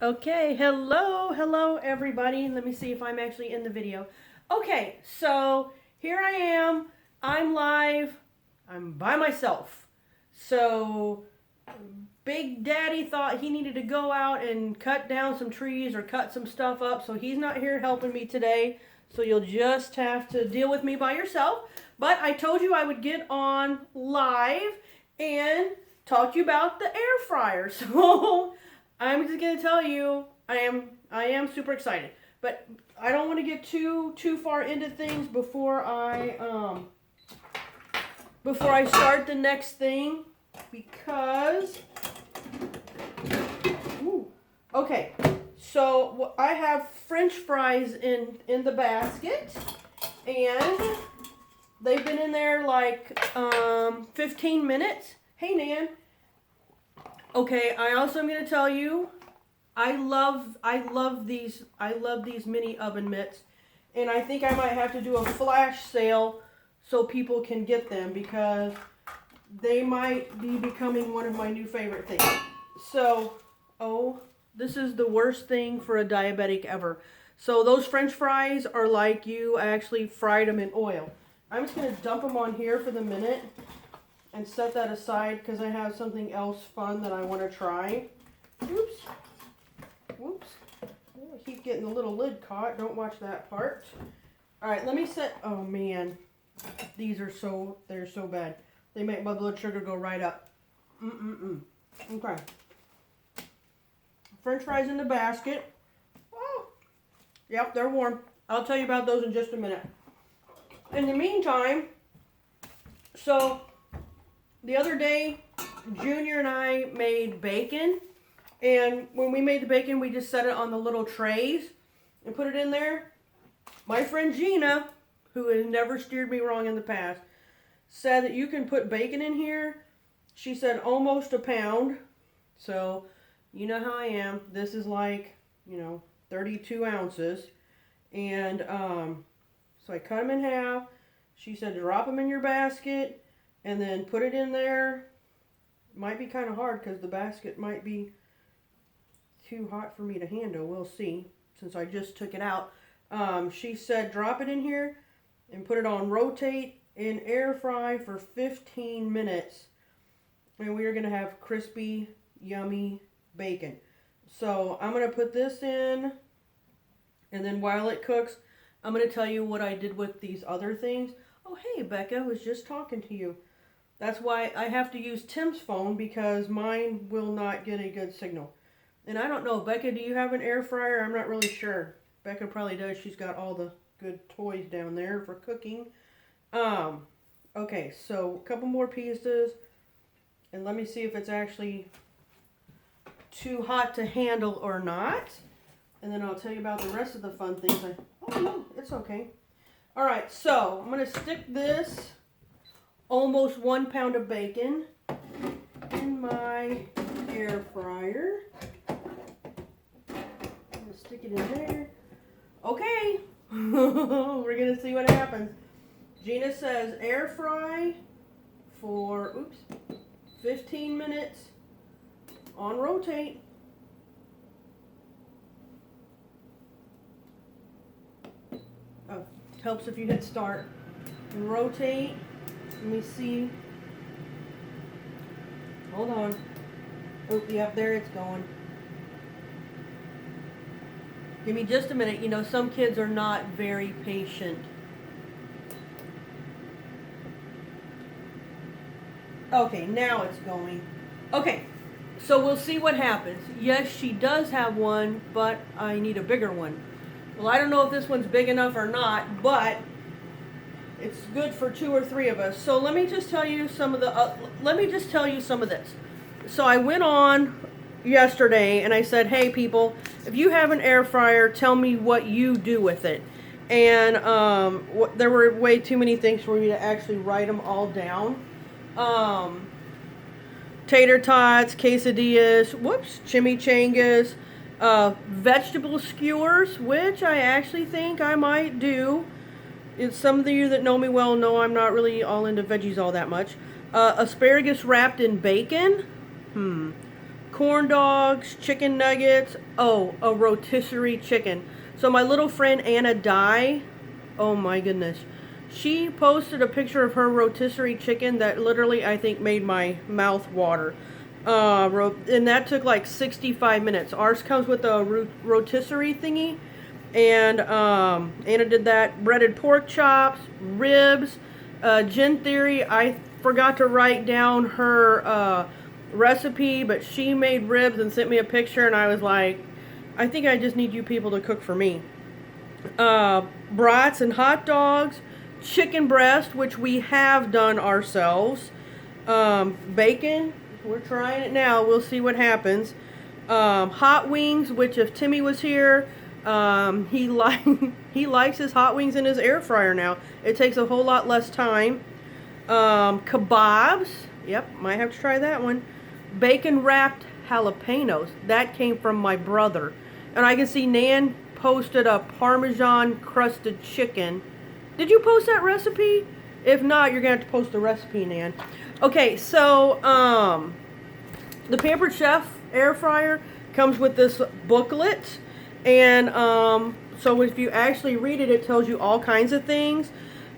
Okay, hello everybody. Let me see if I'm actually in the video. Okay, so here I am. I'm live. I'm by myself. So Big Daddy thought he needed to go out and cut down some trees or cut some stuff up, so he's not here helping me today. So you'll just have to deal with me by yourself. But I told you I would get on live and talk to you about the air fryer. So I'm just gonna tell you, I am super excited, but I don't want to get too far into things before I start the next thing because okay. So I have French fries in the basket, and they've been in there like 15 minutes. Hey Nan. Okay, I also am going to tell you, I love these mini oven mitts, and I think I might have to do a flash sale so people can get them because they might be becoming one of my new favorite things. So, this is the worst thing for a diabetic ever. So those French fries are like you actually fried them in oil. I'm just going to dump them on here for the minute and set that aside because I have something else fun that I want to try. Oops. Whoops. I keep getting the little lid caught. Don't watch that part. Alright, let me set... Oh, man. These are they're so bad. They make my blood sugar go right up. Okay. French fries in the basket. Oh. Yep, they're warm. I'll tell you about those in just a minute. In the meantime, so... The other day, Junior and I made bacon, and when we made the bacon, we just set it on the little trays and put it in there. My friend Gina, who has never steered me wrong in the past, said that you can put bacon in here. She said almost a pound. So, you know how I am. This is like, 32 ounces. And so I cut them in half. She said drop them in your basket. And then put it in there. Might be kind of hard because the basket might be too hot for me to handle. We'll see, since I just took it out. She said drop it in here and put it on rotate and air fry for 15 minutes. And we are going to have crispy, yummy bacon. So I'm going to put this in. And then while it cooks, I'm going to tell you what I did with these other things. Oh, hey, Becca, I was just talking to you. That's why I have to use Tim's phone because mine will not get a good signal. And I don't know, Becca, do you have an air fryer? I'm not really sure. Becca probably does. She's got all the good toys down there for cooking. Okay, so a couple more pieces. And let me see if it's actually too hot to handle or not. And then I'll tell you about the rest of the fun things. Oh, no, it's okay. All right, so I'm going to stick this almost 1 pound of bacon in my air fryer. I'm going to stick it in there. Okay, we're going to see what happens. Gina says air fry for, 15 minutes on rotate. Oh, helps if you hit start. And rotate. Let me see. Hold on. Oh, yep, there it's going. Give me just a minute. Some kids are not very patient. Okay, now it's going. Okay, so we'll see what happens. Yes, she does have one, but I need a bigger one. Well, I don't know if this one's big enough or not, but it's good for 2 or 3 of us. So let me just tell you some of this. So I went on yesterday and I said, hey people, if you have an air fryer, tell me what you do with it. And there were way too many things for me to actually write them all down. Tater tots, quesadillas, chimichangas, vegetable skewers, which I actually think I might do. Some of you that know me well know I'm not really all into veggies all that much. Asparagus wrapped in bacon. corn dogs, chicken nuggets. Oh, a rotisserie chicken. So my little friend Anna Dye, oh my goodness. She posted a picture of her rotisserie chicken that literally, I think, made my mouth water. And that took like 65 minutes. Ours comes with a rotisserie thingy. And Anna did that. Breaded pork chops, ribs, Jen Theory. I forgot to write down her recipe, but she made ribs and sent me a picture, and I was like, I think I just need you people to cook for me. Brats and hot dogs, chicken breast, which we have done ourselves, bacon, we're trying it now, we'll see what happens, hot wings, which if Timmy was here, he likes his hot wings in his air fryer now. It takes a whole lot less time. Kebabs, yep, might have to try that one. Bacon wrapped jalapenos, that came from my brother. And I can see Nan posted a Parmesan crusted chicken. Did you post that recipe? If not, you're gonna have to post the recipe, Nan. Okay, so the Pampered Chef air fryer comes with this booklet, and so if you actually read it, it tells you all kinds of things.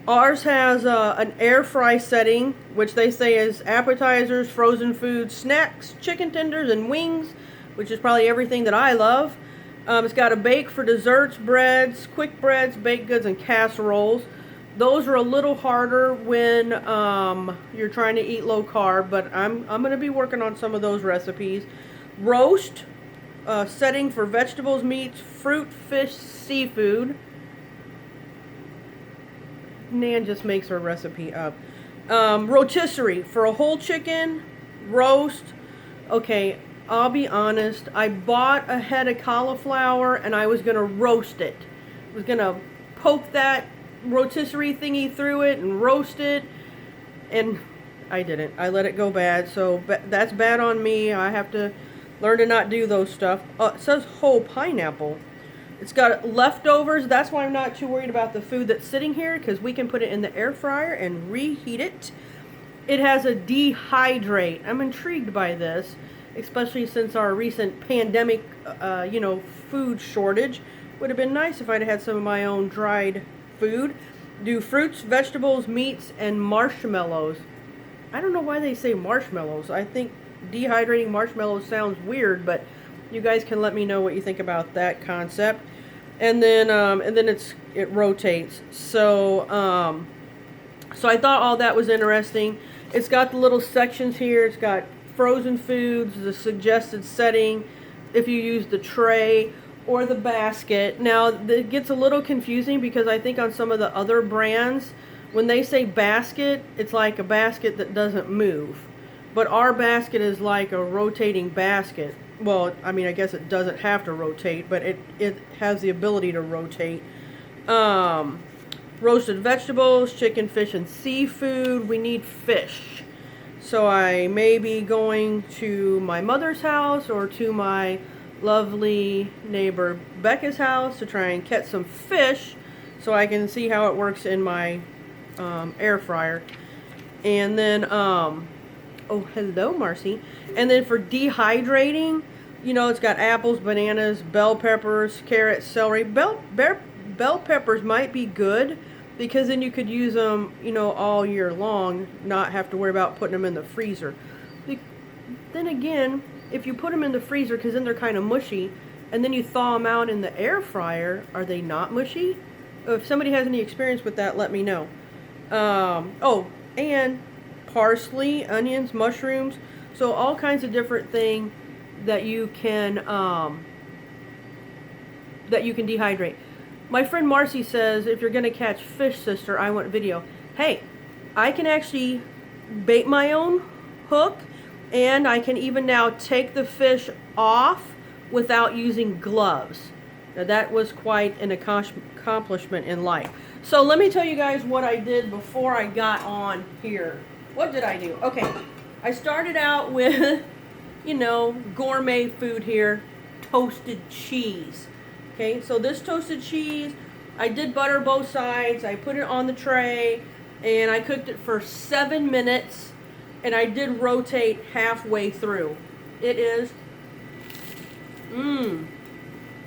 Ours has an air fry setting, which they say is appetizers, frozen foods, snacks, chicken tenders, and wings, which is probably everything that I love. It's got a bake for desserts, breads, quick breads, baked goods, and casseroles. Those are a little harder when you're trying to eat low carb, but I'm going to be working on some of those recipes. Roast, setting for vegetables, meats, fruit, fish, seafood. Nan just makes her recipe up. Rotisserie for a whole chicken, roast. Okay, I'll be honest. I bought a head of cauliflower and I was going to roast it. I was going to poke that rotisserie thingy through it and roast it. And I didn't. I let it go bad. So that's bad on me. I have to learn to not do those stuff. It says whole pineapple. It's got leftovers. That's why I'm not too worried about the food that's sitting here, because we can put it in the air fryer and reheat it. It has a dehydrate. I'm intrigued by this, especially since our recent pandemic, food shortage. Would have been nice if I'd had some of my own dried food. Do fruits, vegetables, meats, and marshmallows. I don't know why they say marshmallows. I think dehydrating marshmallows sounds weird, but you guys can let me know what you think about that concept. And then it rotates. So I thought all that was interesting. It's got the little sections here. It's got frozen foods, the suggested setting, if you use the tray or the basket. Now, it gets a little confusing because I think on some of the other brands, when they say basket, it's like a basket that doesn't move. But our basket is like a rotating basket. Well, I mean, I guess it doesn't have to rotate, but it has the ability to rotate. Roasted vegetables, chicken, fish, and seafood. We need fish. So I may be going to my mother's house or to my lovely neighbor Becca's house to try and catch some fish so I can see how it works in my air fryer. And then, oh, hello, Marcy. And then for dehydrating, it's got apples, bananas, bell peppers, carrots, celery. Bell peppers might be good because then you could use them, all year long, not have to worry about putting them in the freezer. Then again, if you put them in the freezer, because then they're kind of mushy, and then you thaw them out in the air fryer, are they not mushy? If somebody has any experience with that, let me know. And parsley, onions, mushrooms, so all kinds of different things that you can dehydrate. My friend Marcy says, if you're going to catch fish, sister, I want video. Hey, I can actually bait my own hook, and I can even now take the fish off without using gloves. Now that was quite an accomplishment in life. So let me tell you guys what I did before I got on here. What did I do? Okay, I started out with, gourmet food here, toasted cheese. Okay, so this toasted cheese, I did butter both sides. I put it on the tray, and I cooked it for 7 minutes, and I did rotate halfway through. It is Mmm.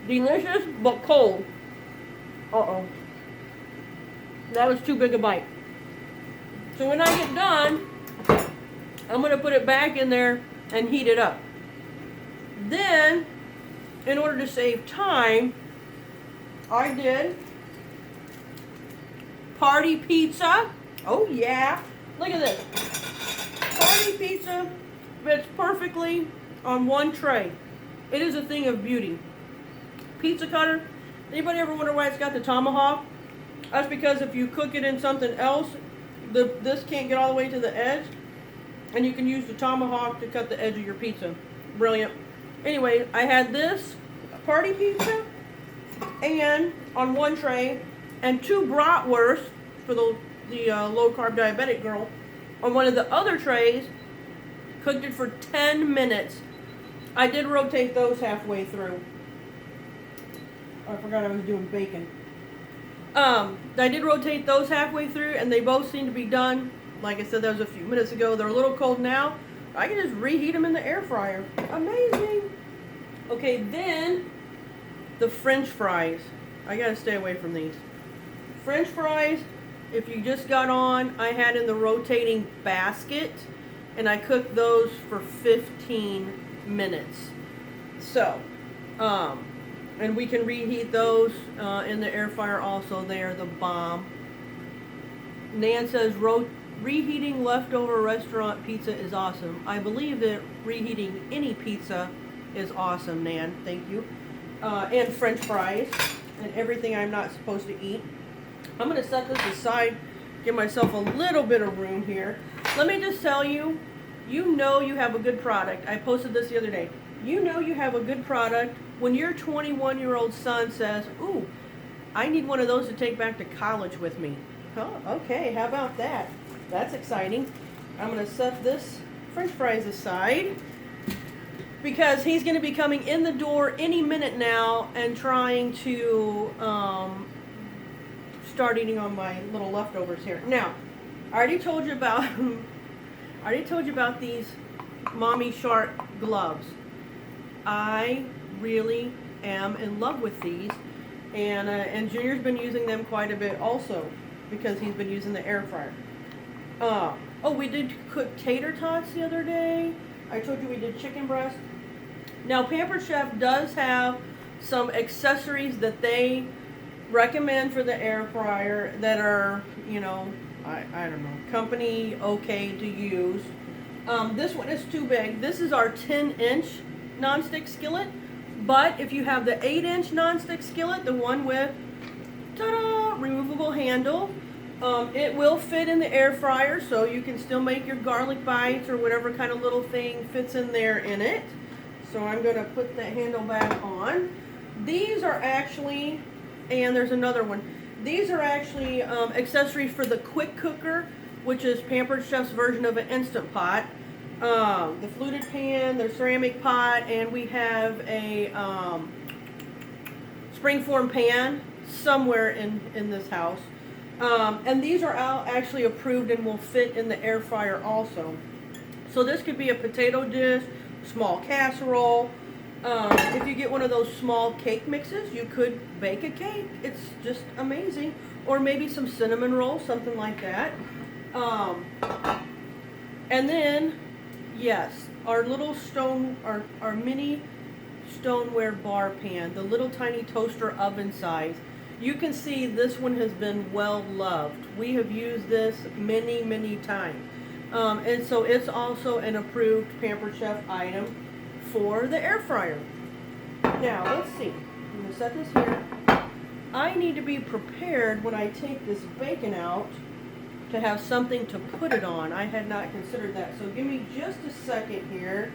Delicious, but cold. Uh-oh. That was too big a bite. So when I get done, I'm going to put it back in there and heat it up. Then, in order to save time, I did party pizza. Oh yeah. Look at this. Party pizza fits perfectly on one tray. It is a thing of beauty. Pizza cutter. Anybody ever wonder why it's got the tomahawk? That's because if you cook it in something else, this can't get all the way to the edge, and you can use the tomahawk to cut the edge of your pizza. Brilliant. Anyway, I had this party pizza and on one tray, and 2 bratwursts for the low carb diabetic girl on one of the other trays. Cooked it for 10 minutes. I did rotate those halfway through. Oh, I forgot I was doing bacon. I did rotate those halfway through, and they both seem to be done. Like I said, that was a few minutes ago. They're a little cold now. I can just reheat them in the air fryer. Amazing. Okay, then the French fries. I gotta stay away from these. French fries, if you just got on, I had in the rotating basket, and I cooked those for 15 minutes. So, and we can reheat those in the air fryer also. They are the bomb. Nan says reheating leftover restaurant pizza is awesome. I believe that reheating any pizza is awesome, Nan. Thank you. And French fries and everything I'm not supposed to eat. I'm going to set this aside, give myself a little bit of room here. Let me just tell you, you know you have a good product. I posted this the other day. You know you have a good product when your 21-year-old son says, ooh, I need one of those to take back to college with me. Oh, okay, how about that? That's exciting. I'm going to set this French fries aside because he's going to be coming in the door any minute now and trying to start eating on my little leftovers here. Now, I already told you about these Mommy Shark gloves. I really am in love with these, and Junior's been using them quite a bit also because he's been using the air fryer. Oh, we did cook tater tots the other day. I told you we did chicken breast. Now, Pampered Chef does have some accessories that they recommend for the air fryer that are, you know, I don't know, company okay to use. This one is too big. This is our 10-inch nonstick skillet, but if you have the 8-inch nonstick skillet, the one with ta-da, removable handle, it will fit in the air fryer, so you can still make your garlic bites or whatever kind of little thing fits in there in it. So I'm going to put the handle back on. These are actually, and there's another one, these are actually accessories for the quick cooker, which is Pampered Chef's version of an Instant Pot. The fluted pan, the ceramic pot, and we have a springform pan somewhere in this house. And these are actually approved and will fit in the air fryer also. So this could be a potato dish, small casserole. If you get one of those small cake mixes, you could bake a cake. It's just amazing. Or maybe some cinnamon rolls, something like that. And then, yes, our little our mini stoneware bar pan, the little tiny toaster oven size. You can see this one has been well loved. We have used this many, many times. And so it's also an approved Pampered Chef item for the air fryer. Now, let's see. I'm going to set this here. I need to be prepared when I take this bacon out to have something to put it on. I had not considered that. So give me just a second here.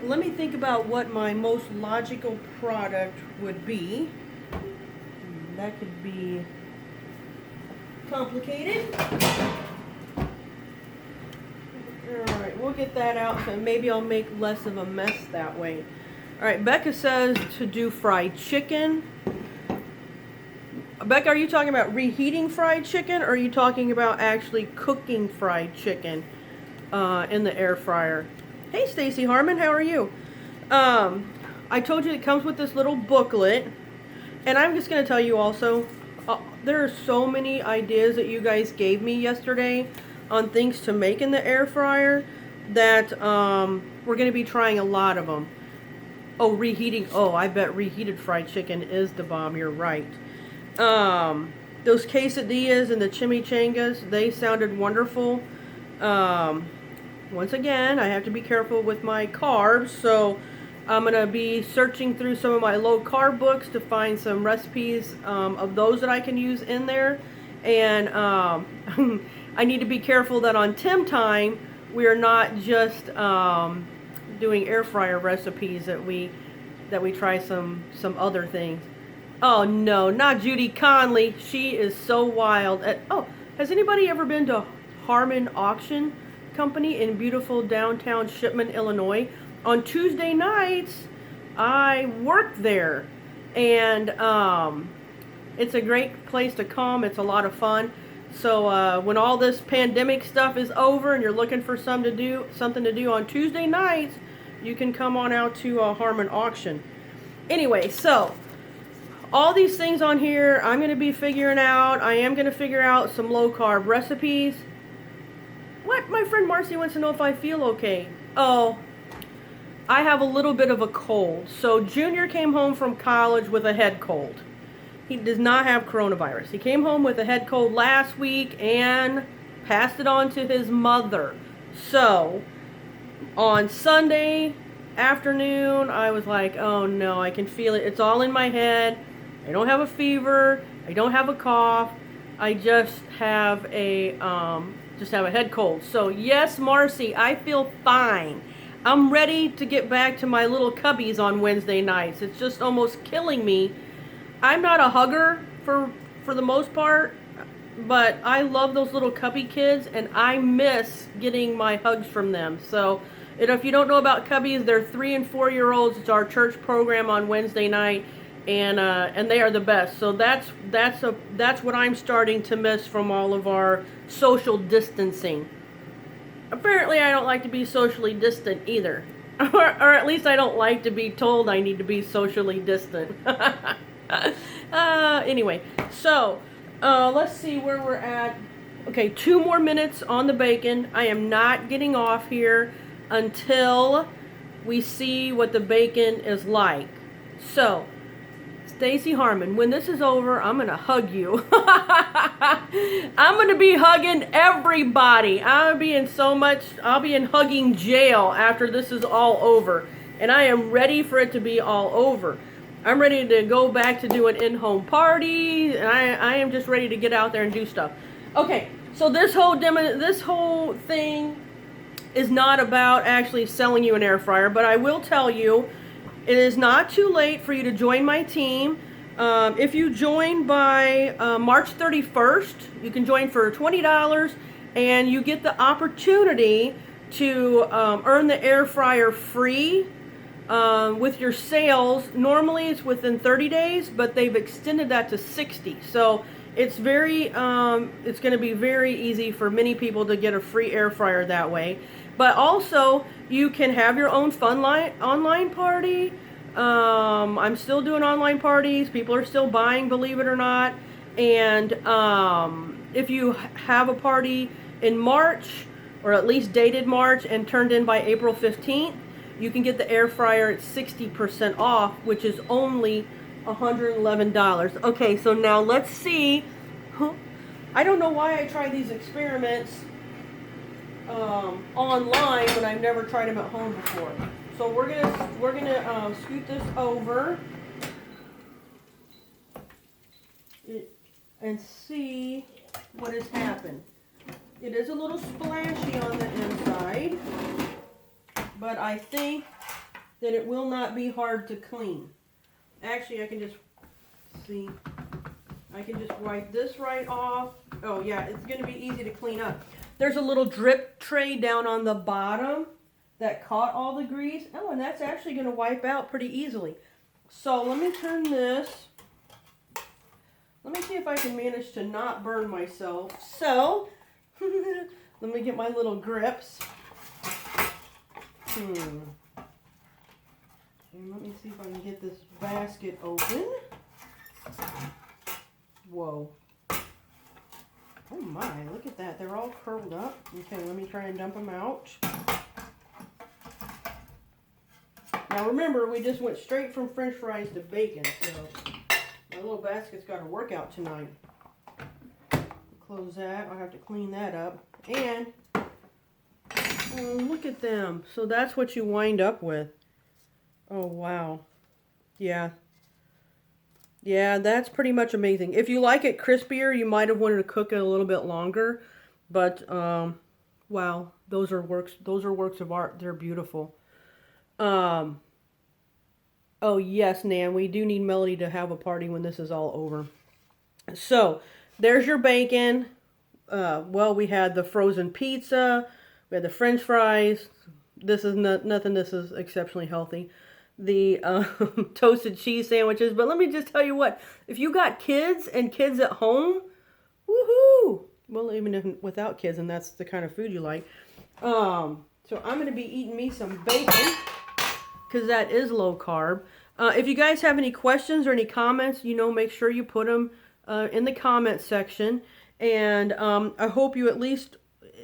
Let me think about what my most logical product would be. That could be complicated. Alright, we'll get that out, so maybe I'll make less of a mess that way. Alright, Becca says to do fried chicken. Becca, are you talking about reheating fried chicken, or are you talking about actually cooking fried chicken in the air fryer? Hey, Stacy Harmon, how are you? I told you it comes with this little booklet. And I'm just going to tell you also, there are so many ideas that you guys gave me yesterday on things to make in the air fryer that we're going to be trying a lot of them. Oh, reheating. Oh, I bet reheated fried chicken is the bomb. You're right. Those quesadillas and the chimichangas, they sounded wonderful. Once again, I have to be careful with my carbs, so I'm going to be searching through some of my low carb books to find some recipes of those that I can use in there. And I need to be careful that on Tim Time, we are not just doing air fryer recipes, that we try some other things. Oh no, not Judy Conley. She is so wild. Oh, has anybody ever been to Harmon Auction Company in beautiful downtown Shipman, Illinois? On Tuesday nights, I work there, and it's a great place to come. It's a lot of fun. So when all this pandemic stuff is over and you're looking for something to do on Tuesday nights, you can come on out to Harmon Auction. Anyway, so all these things on here, I'm going to be figuring out. I am going to figure out some low carb recipes. What? My friend Marcy wants to know if I feel okay. Oh, I have a little bit of a cold. So Junior came home from college with a head cold. He does not have coronavirus. He came home with a head cold last week and passed it on to his mother. So on Sunday afternoon, I was like, oh no, I can feel it. It's all in my head. I don't have a fever. I don't have a cough. I just have a head cold. So yes, Marcy, I feel fine. I'm ready to get back to my little cubbies on Wednesday nights. It's just almost killing me. I'm not a hugger for the most part, but I love those little cubby kids, and I miss getting my hugs from them. So, if you don't know about cubbies, they're 3 and 4 year olds. It's our church program on Wednesday night, and they are the best. So that's what I'm starting to miss from all of our social distancing. Apparently, I don't like to be socially distant either. Or at least I don't like to be told I need to be socially distant. Anyway, so let's see where we're at. Okay, 2 more minutes on the bacon. I am not getting off here until we see what the bacon is like. So, Stacy Harmon, when this is over, I'm going to hug you. I'm going to be hugging everybody. I'll be in hugging jail after this is all over. And I am ready for it to be all over. I'm ready to go back to doing in-home parties. And I am just ready to get out there and do stuff. Okay, so this whole thing is not about actually selling you an air fryer, but I will tell you, it is not too late for you to join my team. If you join by March 31st, you can join for $20, and you get the opportunity to earn the air fryer free with your sales. Normally it's within 30 days, but they've extended that to 60. So it's it's going to be very easy for many people to get a free air fryer that way. But also, you can have your own fun online party. I'm still doing online parties. People are still buying, believe it or not. And if you have a party in March, or at least dated March, and turned in by April 15th, you can get the air fryer at 60% off, which is only $111. Okay, so now let's see. I don't know why I try these experiments online when I've never tried them at home before. So we're gonna scoot this over and see what has happened. It is a little splashy on the inside, but I think that it will not be hard to clean. Actually, I can just wipe this right off. Oh yeah, it's going to be easy to clean up. There's a little drip tray down on the bottom that caught all the grease. Oh, and that's actually going to wipe out pretty easily. So let me turn this. Let me see if I can manage to not burn myself. So, let me get my little grips. And let me see if I can get this basket open. Whoa. Oh my, look at that. They're all curled up. Okay, let me try and dump them out. Now remember, we just went straight from French fries to bacon, so my little basket's got a workout tonight. Close that. I'll have to clean that up. And, oh, look at them. So that's what you wind up with. Oh, wow. Yeah. Yeah, that's pretty much amazing. If you like it crispier, you might have wanted to cook it a little bit longer. But, wow, those are works of art. They're beautiful. Oh, yes, Nan, we do need Melody to have a party when this is all over. So, there's your bacon. Well, we had the frozen pizza. We had the French fries. This is nothing. This is exceptionally healthy. The toasted cheese sandwiches. But let me just tell you what. If you got kids and kids at home, woohoo! Well, even if without kids, and that's the kind of food you like. So I'm going to be eating me some bacon because that is low carb. If you guys have any questions or any comments, make sure you put them in the comment section. And I hope you at least,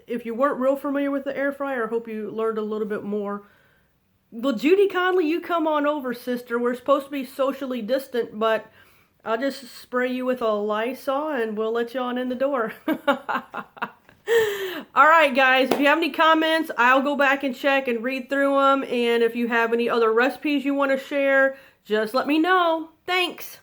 if you weren't real familiar with the air fryer, I hope you learned a little bit more. Well, Judy Conley, you come on over, sister. We're supposed to be socially distant, but I'll just spray you with a Lysol and we'll let you on in the door. All right, guys, if you have any comments, I'll go back and check and read through them. And if you have any other recipes you want to share, just let me know. Thanks.